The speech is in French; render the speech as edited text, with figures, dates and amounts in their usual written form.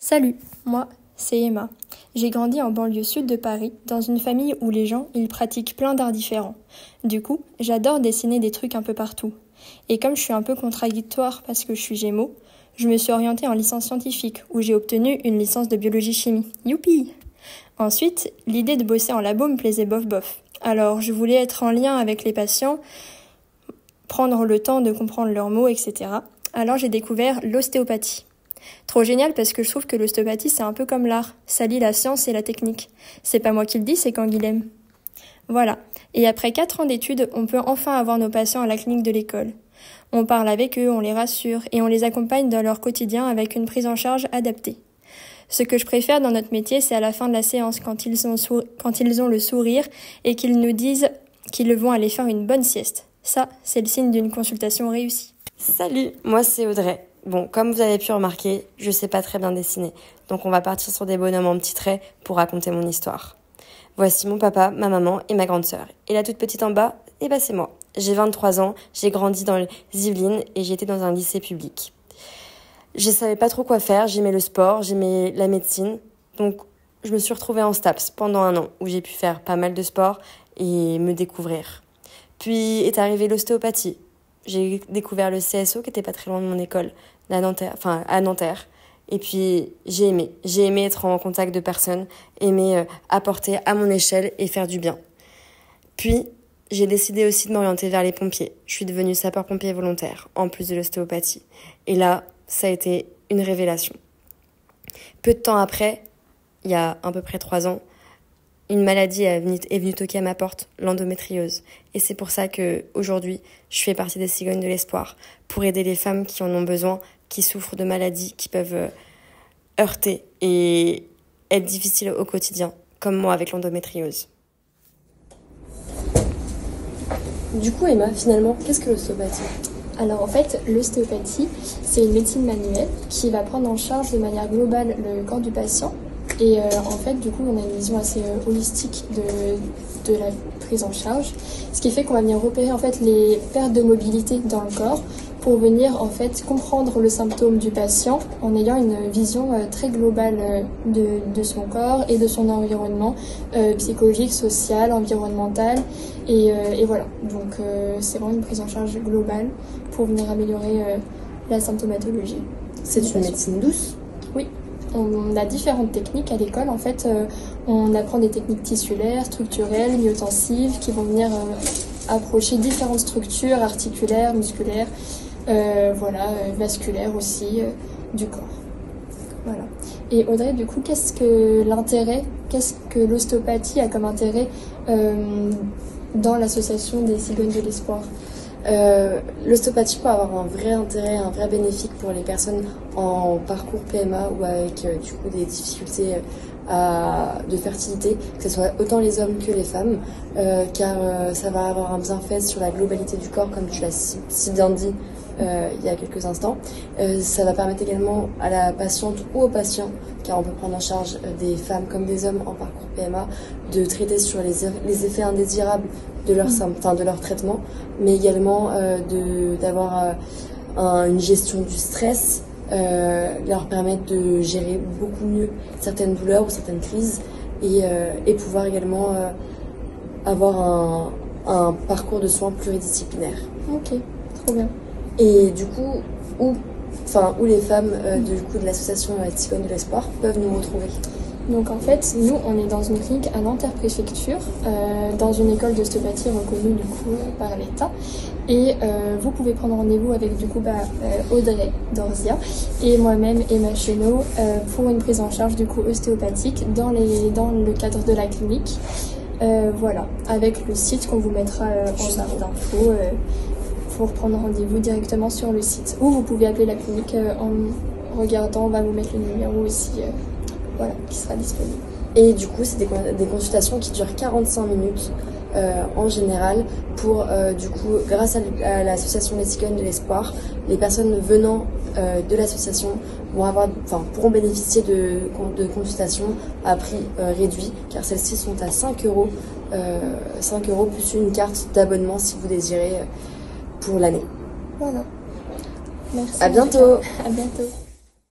Salut, moi, c'est Emma. J'ai grandi en banlieue sud de Paris, dans une famille où les gens, ils pratiquent plein d'arts différents. Du coup, j'adore dessiner des trucs un peu partout. Et comme je suis un peu contradictoire parce que je suis Gémeaux, je me suis orientée en licence scientifique, où j'ai obtenu une licence de biologie-chimie. Youpi! Ensuite, l'idée de bosser en labo me plaisait bof bof. Alors, je voulais être en lien avec les patients, prendre le temps de comprendre leurs mots, etc. Alors j'ai découvert l'ostéopathie. Trop génial parce que je trouve que l'ostéopathie c'est un peu comme l'art, ça lie la science et la technique. C'est pas moi qui le dis, c'est Canguilhem. Voilà, et après 4 ans d'études, on peut enfin avoir nos patients à la clinique de l'école. On parle avec eux, on les rassure et on les accompagne dans leur quotidien avec une prise en charge adaptée. Ce que je préfère dans notre métier, c'est à la fin de la séance, quand ils ont le sourire et qu'ils nous disent qu'ils vont aller faire une bonne sieste. Ça, c'est le signe d'une consultation réussie. Salut, moi c'est Audrey. Bon, comme vous avez pu remarquer, je sais pas très bien dessiner. Donc on va partir sur des bonhommes en petits traits pour raconter mon histoire. Voici mon papa, ma maman et ma grande sœur. Et la toute petite en bas, c'est moi. J'ai 23 ans, j'ai grandi dans les Yvelines et j'étais dans un lycée public. Je savais pas trop quoi faire, j'aimais le sport, j'aimais la médecine. Donc je me suis retrouvée en STAPS pendant 1 an où j'ai pu faire pas mal de sport et me découvrir. Puis est arrivée l'ostéopathie. J'ai découvert le CSO qui était pas très loin de mon école, à Nanterre. Et puis j'ai aimé être en contact de personnes, aimé apporter à mon échelle et faire du bien. Puis j'ai décidé aussi de m'orienter vers les pompiers. Je suis devenue sapeur-pompier volontaire, en plus de l'ostéopathie. Et là, ça a été une révélation. Peu de temps après, il y a à peu près 3 ans, une maladie est venue toquer à ma porte, l'endométriose. Et c'est pour ça que aujourd'hui, je fais partie des Cigognes de l'espoir, pour aider les femmes qui en ont besoin, qui souffrent de maladies qui peuvent heurter et être difficiles au quotidien, comme moi avec l'endométriose. Du coup, Emma, finalement, qu'est-ce que l'ostéopathie ? Alors en fait, l'ostéopathie, c'est une médecine manuelle qui va prendre en charge de manière globale le corps du patient. Et en fait, du coup, on a une vision assez holistique de la prise en charge, ce qui fait qu'on va venir repérer en fait les pertes de mobilité dans le corps pour venir en fait comprendre le symptôme du patient en ayant une vision très globale de son corps et de son environnement psychologique, social, environnemental et voilà. Donc c'est vraiment une prise en charge globale pour venir améliorer la symptomatologie. C'est une médecine douce ? Oui. On a différentes techniques à l'école. En fait, on apprend des techniques tissulaires, structurelles, myotensives, qui vont venir approcher différentes structures articulaires, musculaires, vasculaires aussi du corps. Voilà. Et Audrey, du coup, qu'est-ce que l'ostéopathie a comme intérêt dans l'association des Cigognes de l'espoir ? L'ostéopathie peut avoir un vrai intérêt, un vrai bénéfice pour les personnes en parcours PMA ou avec du coup des difficultés de fertilité, que ce soit autant les hommes que les femmes, car ça va avoir un bienfait sur la globalité du corps, comme tu l'as si bien dit il y a quelques instants. Ça va permettre également à la patiente ou au patient, car on peut prendre en charge des femmes comme des hommes en parcours PMA, de traiter sur les effets indésirables de leur traitement, mais également d'avoir une gestion du stress, leur permettre de gérer beaucoup mieux certaines douleurs ou certaines crises et pouvoir également avoir un parcours de soins pluridisciplinaire. Ok, trop bien. Et du coup, où les femmes de l'association Cigognes de l'espoir peuvent nous retrouver? Donc en fait, nous, on est dans une clinique à Nanterre-Préfecture, dans une école d'ostéopathie reconnue du coup par l'État. Et vous pouvez prendre rendez-vous avec du coup Audrey Dorzia et moi-même Emma Chenot pour une prise en charge du coup ostéopathique dans le cadre de la clinique. Voilà, avec le site qu'on vous mettra en barre d'infos pour prendre rendez-vous directement sur le site. Ou vous pouvez appeler la clinique en regardant, on va vous mettre le numéro aussi. Qui sera disponible. Et du coup, c'est des consultations qui durent 45 minutes en général pour, grâce à l'association des Cigognes de l'espoir, les personnes venant de l'association pourront bénéficier de consultations à prix réduit, car celles-ci sont à 5 euros, 5 euros plus une carte d'abonnement si vous désirez pour l'année. Voilà. Merci. À bientôt. À bientôt.